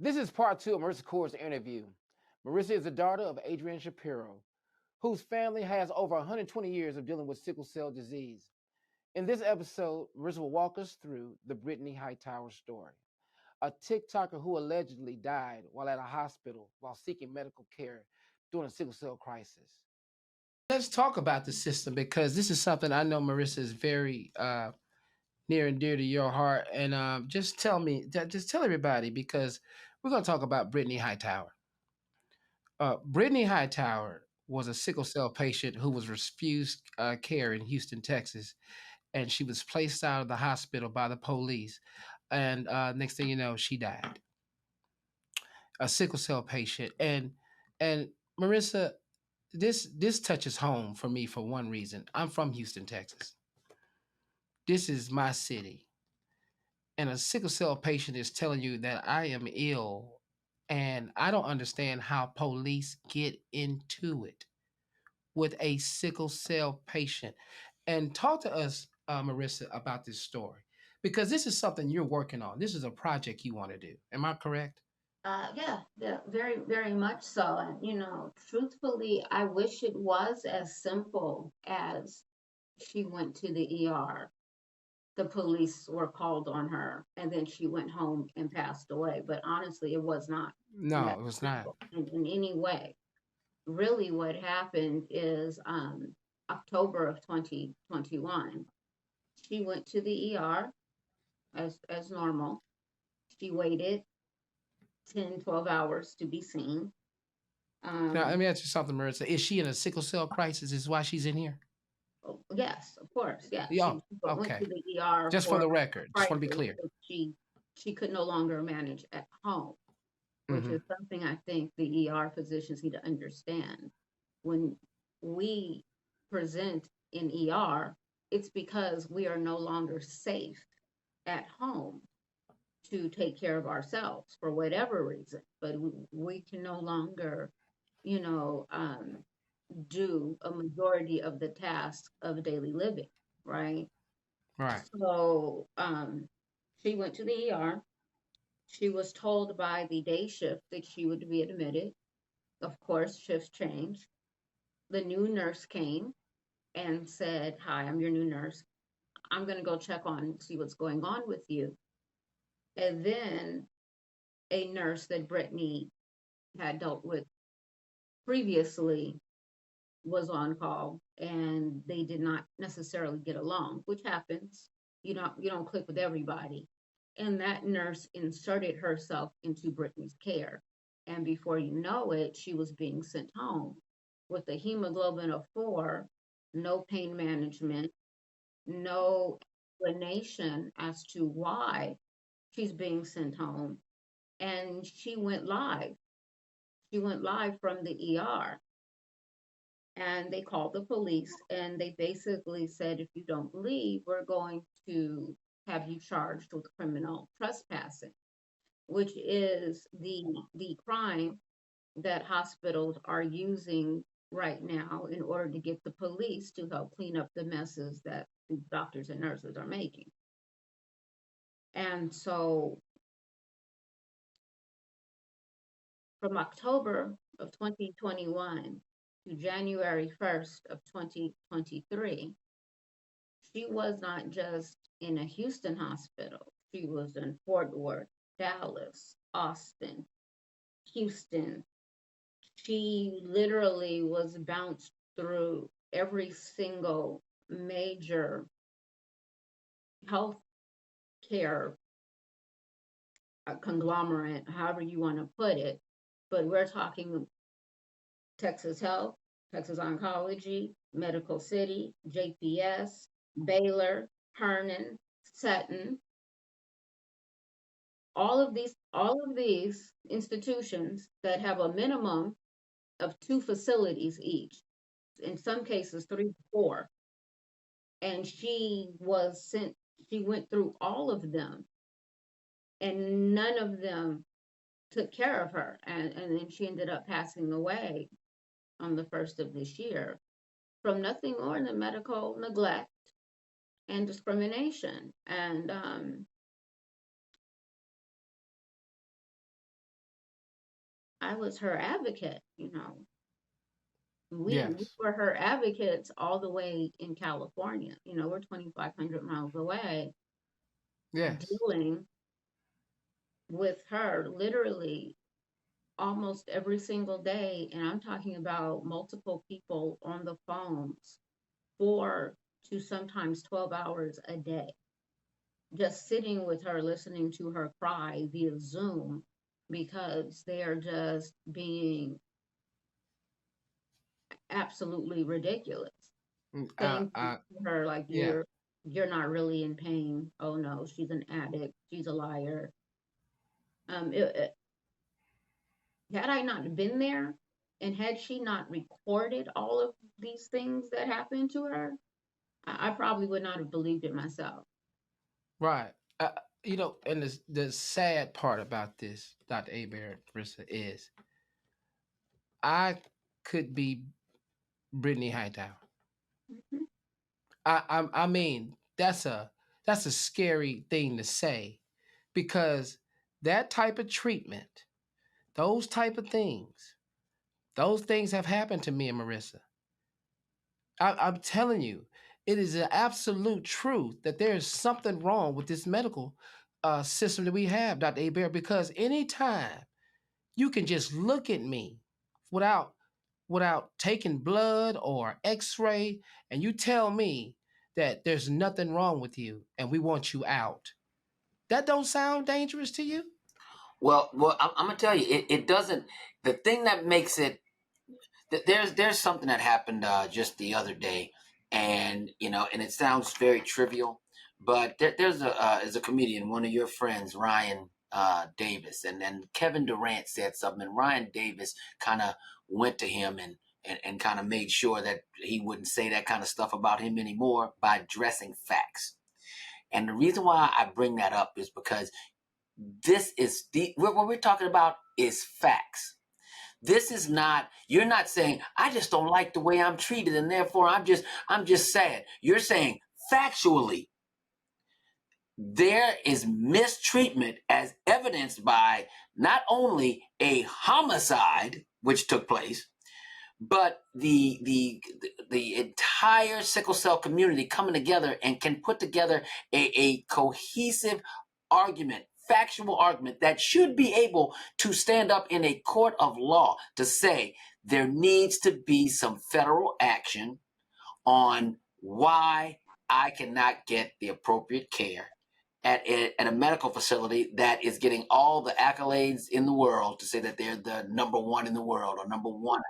This is part two of Marissa Core's interview. Marissa is the daughter of Adrian Shapiro, whose family has over 120 years of dealing with sickle cell disease. In this episode, Marissa will walk us through the Brittany Hightower story, a TikToker who allegedly died while at a hospital while seeking medical care during a sickle cell crisis. Let's talk about the system because this is something I know Marissa is very near and dear to your heart. And just tell me, just tell everybody because we're going to talk about Brittany Hightower. Brittany Hightower was a sickle cell patient who was refused care in Houston, Texas, and she was placed out of the hospital by the police. And next thing you know, she died. A sickle cell patient, and Marissa, this touches home for me for one reason. I'm from Houston, Texas. This is my city, and a sickle cell patient is telling you that I am ill, and I don't understand how police get into it with a sickle cell patient. And talk to us, Marissa, about this story because this is something you're working on. This is a project you want to do. Am I correct? Yeah, yeah, very, very much so. And, truthfully, I wish it was as simple as she went to the ER, the police were called on her, and then she went home and passed away. But honestly, it was not No, that it was not. simple in any way. Really, what happened is October of 2021, she went to the ER as normal. She waited 10, 12 hours to be seen. Now, let Um, me ask you something, Marissa. Is she in a sickle cell crisis? Is why she's in here? Oh, yes, of course. Yeah, Yeah. she went Okay. to the ER Just for for the record, just want to be crisis clear. that she could no longer manage at home, which Hmm. is something I think the ER physicians need to understand. When we present in ER, it's because we are no longer safe at home to take care of ourselves for whatever reason, but we can no longer, you know, um, do a majority of the tasks of daily living, right? Right. So she went to the ER. She was told by the day shift that she would be admitted. Of course, shifts changed. The new nurse came and said, "Hi, I'm your new nurse. I'm going to go check on, see what's going on with you." And then a nurse that Brittany had dealt with previously was on call and they did not necessarily get along, which happens. You don't click with everybody. And that nurse inserted herself into Brittany's care. And before you know it, she was being sent home with a hemoglobin of 4, no pain management, no explanation as to why she's being sent home. And she went live. She went live from the ER and they called the police and they basically said, if you don't leave, we're going to have you charged with criminal trespassing, which is the crime that hospitals are using right now in order to get the police to help clean up the messes that the doctors and nurses are making. And so from October of 2021 to January 1st of 2023, she was not just in a Houston hospital, she was in Fort Worth, Dallas, Austin, Houston. She literally was bounced through every single major health care conglomerate, however you want to put it. But we're talking Texas Health, Texas Oncology, Medical City, JPS, Baylor, Hernan, Sutton, all of these institutions that have a minimum of 2 facilities each, in some cases 3 to 4. And she went through all of them and none of them took care of her. And then she ended up passing away on the first of this year from nothing more than medical neglect and discrimination. And I was her advocate, you know. We Yes. were her advocates all the way in California. You know, we're 2,500 miles away, Yes. dealing with her literally almost every single day. And I'm talking about multiple people on the phones, 4 to sometimes 12 hours a day, just sitting with her, listening to her cry via Zoom because they are just being absolutely ridiculous. Mm, Saying to her like yeah. you're not really in pain. Oh no, she's an addict. She's a liar. Had I not been there, and had she not recorded all of these things that happened to her, I probably would not have believed it myself. Right. And the sad part about this, Dr. Aber, Marissa, is I could be Brittany Hightower. Mhm. I mean, that's a scary thing to say because that type of treatment, those type of those things have happened to me and Marissa. I'm telling you, it is an absolute truth that there is something wrong with this medical system that we have, Dr. Aber, because anytime you can just look at me without taking blood or x-ray and you tell me that there's nothing wrong with you and we want you out. That don't sound dangerous to you? Well, I'm gonna tell you, it doesn't. The thing that makes it there's something that happened just the other day, and and it sounds very trivial, but there's is a comedian, one of your friends, Ryan Davis, and then Kevin Durant said something, and Ryan Davis kind of went to him and kind of made sure that he wouldn't say that kind of stuff about him anymore by addressing facts. And the reason why I bring that up is because this is what we're talking about is facts. This is not, you're not saying, I just don't like the way I'm treated and therefore I'm just sad. You're saying factually, there is mistreatment as evidenced by not only a homicide which took place, but the entire sickle cell community coming together and can put together a cohesive argument, factual argument that should be able to stand up in a court of law to say there needs to be some federal action on why I cannot get the appropriate care at a medical facility that is getting all the accolades in the world to say that they're the number one in the world or number one in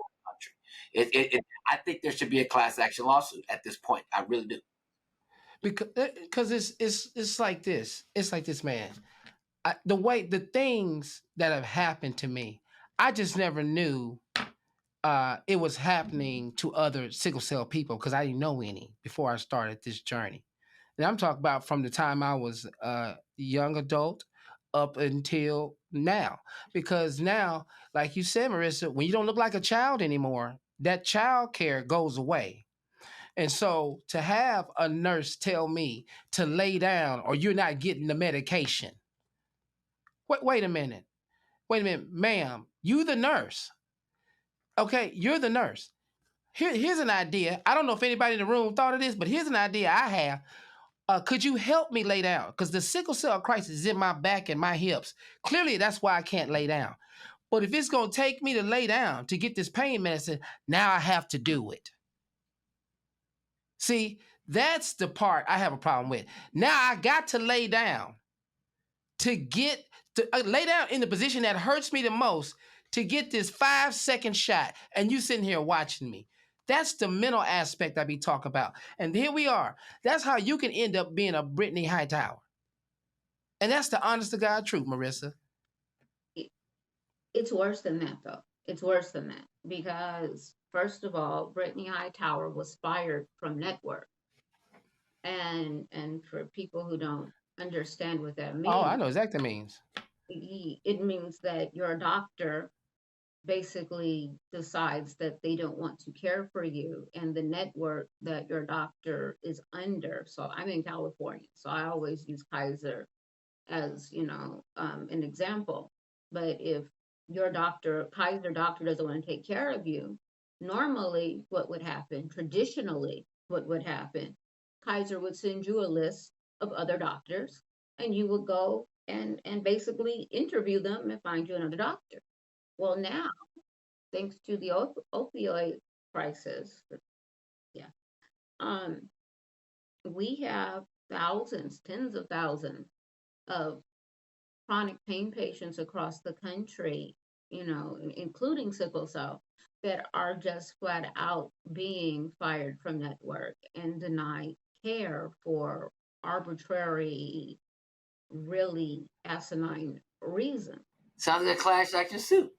the country. I think there should be a class action lawsuit at this point. I really do. Because it's like this. It's like this, man. The things that have happened to me, I just never knew it was happening to other sickle cell people because I didn't know any before I started this journey. And I'm talking about from the time I was a young adult up until now. Because now, like you said, Marissa, when you don't look like a child anymore, that child care goes away. And so to have a nurse tell me to lay down or you're not getting the medication. Wait a minute. Wait a minute, ma'am. You the nurse. Okay, you're the nurse. Here's an idea. I don't know if anybody in the room thought of this, but here's an idea I have. Could you help me lay down? Because the sickle cell crisis is in my back and my hips. Clearly, that's why I can't lay down. But if it's going to take me to lay down to get this pain medicine, now I have to do it. See, that's the part I have a problem with. Now I got to lay down to get to lay down in the position that hurts me the most to get this 5-second shot. And you sitting here watching me. That's the mental aspect I be talking about. And here we are. That's how you can end up being a Brittany Hightower. And that's the honest to God truth, Marissa. It, it's worse than that, though. It's worse than that because, first of all, Brittany Hightower was fired from network, and for people who don't understand what that Oh, I means, know exactly what that means. it means that your doctor basically decides that they don't want to care for you and the network that your doctor is under. So I'm in California, so I always use Kaiser as an example. But if your doctor, Kaiser doctor, doesn't want to take care of you, normally what would happen, traditionally, what would happen, Kaiser would send you a list of other doctors, and you would go and basically interview them and find you another doctor. Well, now, thanks to the opioid crisis, yeah, um, we have thousands, tens of thousands of chronic pain patients across the country, including sickle cell, that are just flat out being fired from network and denied care for arbitrary, really asinine reasons. Sounds like a class action suit.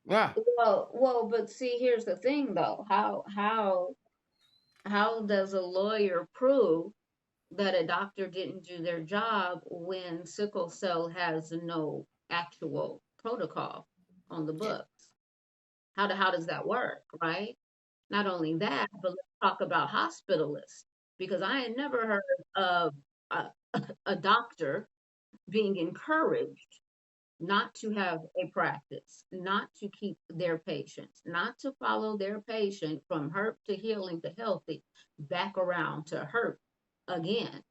Yeah. But see, here's the thing though. How does a lawyer prove that a doctor didn't do their job when sickle cell has no actual protocol on the books? How does that work, right? Not only that, but let's talk about hospitalists, because I had never heard of a, a doctor being encouraged not to have a practice, not to keep their patients, not to follow their patient from hurt to healing to healthy, back around to hurt again.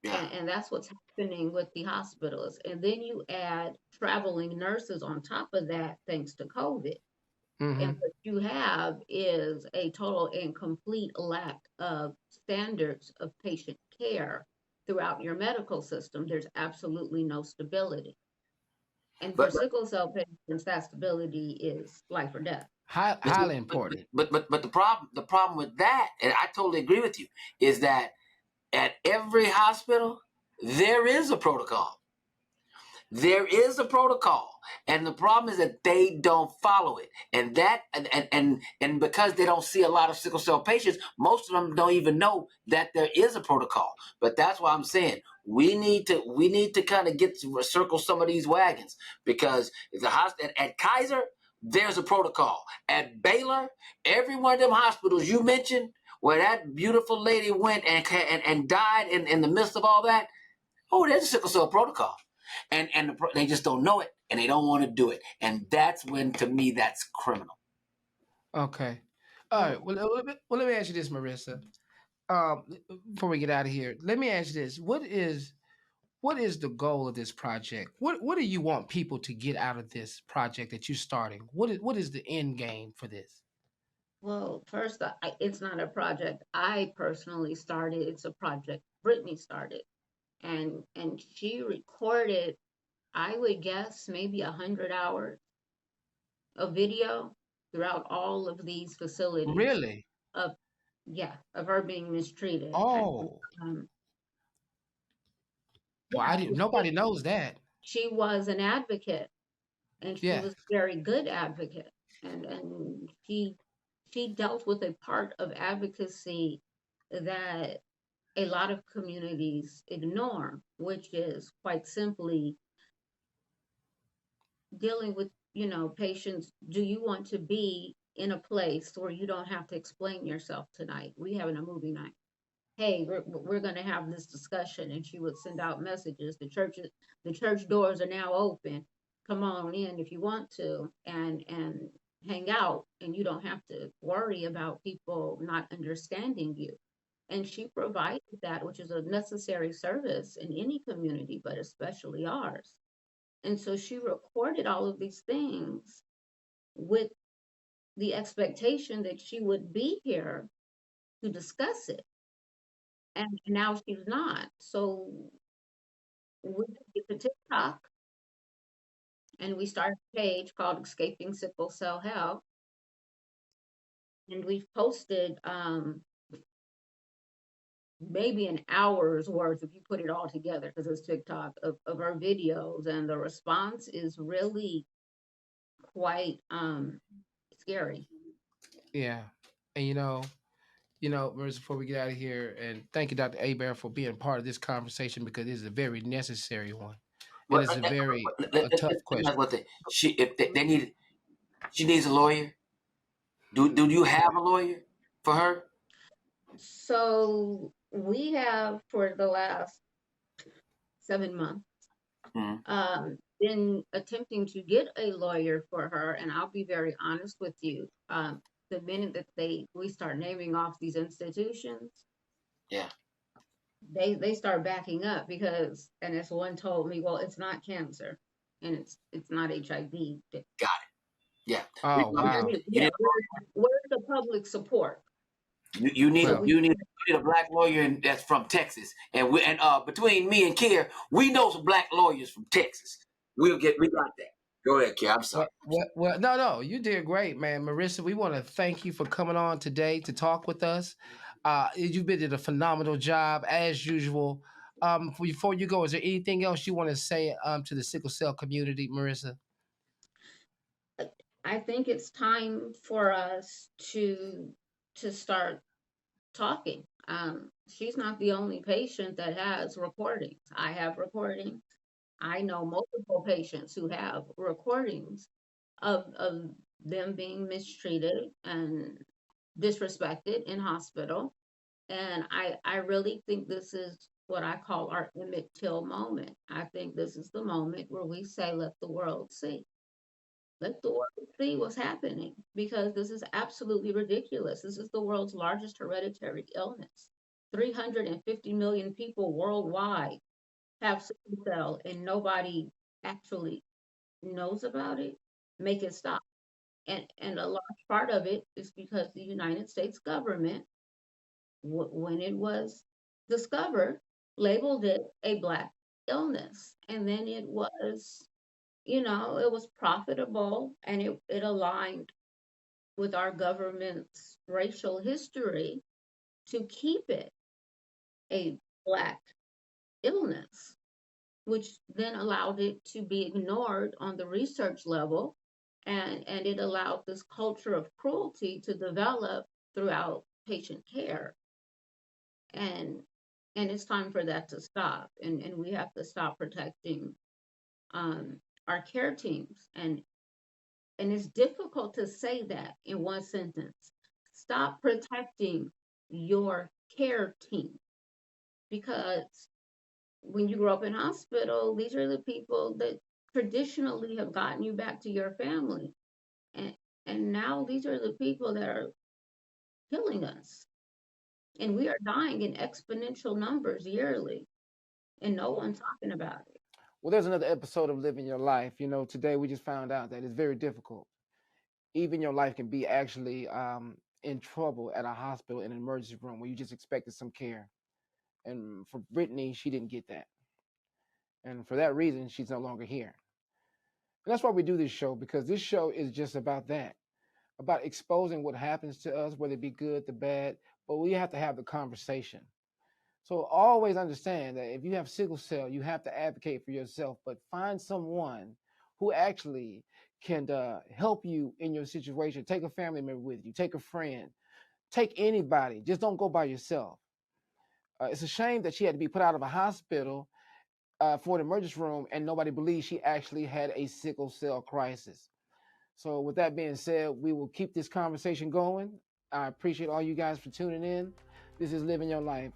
Yeah. And that's what's happening with the hospitals. And then you add traveling nurses on top of that, thanks to COVID. Mm-hmm. And what you have is a total and complete lack of standards of patient care throughout your medical system. There's absolutely no stability. And for But sickle cell patients, that stability is life or death. Highly important. but the problem with that, and I totally agree with you, is that at every hospital there is a protocol. There is a protocol, and the problem is that they don't follow it, and because they don't see a lot of sickle cell patients, most of them don't even know that there is a protocol. But that's why I'm saying we need to kind of circle some of these wagons, because the hospital at Kaiser, there's a protocol. At Baylor, every one of them hospitals you mentioned where that beautiful lady went and died in the midst of all that, oh, there's a sickle cell protocol. And they just don't know it, and they don't want to do it, and that's when, to me, that's criminal. Okay. All right. Well, let me ask you this, Marissa. Before we get out of here, let me ask you this: what is the goal of this project? What do you want people to get out of this project that you're starting? What is the end game for this? Well, first, it's not a project I personally started. It's a project Brittany started, and she recorded, I would guess, maybe 100 hours of video throughout all of these facilities Really? of, yeah, of her being mistreated. And Oh, well, I yeah, didn't. Nobody knows that. she was an advocate, and she Yeah. was a very good advocate, and she dealt with a part of advocacy that a lot of communities ignore, which is quite simply dealing with, patients. Do you want to be in a place where you don't have to explain yourself tonight? We having a movie night. Hey, we're going to have this discussion, and she would send out messages. The church doors are now open. Come on in if you want to, and hang out, and you don't have to worry about people not understanding you. And she provided that, which is a necessary service in any community, but especially ours. And so she recorded all of these things with the expectation that she would be here to discuss it. And now she's not. So we get to TikTok, and we started a page called Escaping Sickle Cell Health. And we've posted maybe an hour's worth, if you put it all together, because it's TikTok, of our videos. And the response is really quite scary. Yeah. And Marissa, before we get out of here, and thank you, Dr. Aber, for being part of this conversation, because it is a very necessary one. And Well, it's a tough question. what they need, she needs a lawyer. Do you have a lawyer for her? So we have, for the last 7 months, Mm-hmm. been attempting to get a lawyer for her, and I'll be very honest with you. The minute that we start naming off these institutions, Yeah. they start backing up because, and as one told me, well, it's not cancer, and it's not HIV. Got it. Yeah. Oh, wow. Yeah, where's the public support? You need Well, you need a black lawyer that's from Texas, and between me and Kier, we know some black lawyers from Texas. We got that. Go ahead, Kier. I'm sorry. Well, no, you did great, man. Marissa, we want to thank you for coming on today to talk with us. You did a phenomenal job as usual. Before you go, is there anything else you want to say to the sickle cell community, Marissa? I think it's time for us to start talking. She's not the only patient that has recordings. I have recordings. I know multiple patients who have recordings of them being mistreated and disrespected in hospital. And I really think this is what I call our Emmett Till moment. I think this is the moment where we say, let the world see. Let the world see what's happening because this is absolutely ridiculous. This is the world's largest hereditary illness. 350 million people worldwide have sickle cell and nobody actually knows about it. Make it stop. And a large part of it is because the United States government, when it was discovered, labeled it a Black illness. And then it was, it was profitable and it aligned with our government's racial history to keep it a Black illness, which then allowed it to be ignored on the research level. And it allowed this culture of cruelty to develop throughout patient care. And it's time for that to stop. And we have to stop protecting our care teams. And it's difficult to say that in one sentence. Stop protecting your care team. Because when you grow up in hospital, these are the people that traditionally have gotten you back to your family. And now these are the people that are killing us. And we are dying in exponential numbers yearly. And no one's talking about it. Well, there's another episode of Living Your Life. Today we just found out that it's very difficult. Even your life can be actually in trouble at a hospital in an emergency room where you just expected some care. And for Brittany, she didn't get that. And for that reason, she's no longer here. And that's why we do this show, because this show is just about that, about exposing what happens to us, whether it be good, the bad, but we have to have the conversation. So always understand that if you have sickle cell, you have to advocate for yourself, but find someone who actually can help you in your situation. Take a family member with you, take a friend, take anybody. Just don't go by yourself. It's a shame that she had to be put out of a hospital for an emergency room and nobody believes she actually had a sickle cell crisis. So with that being said, we will keep this conversation going. I appreciate all you guys for tuning in. This is Living Your Life.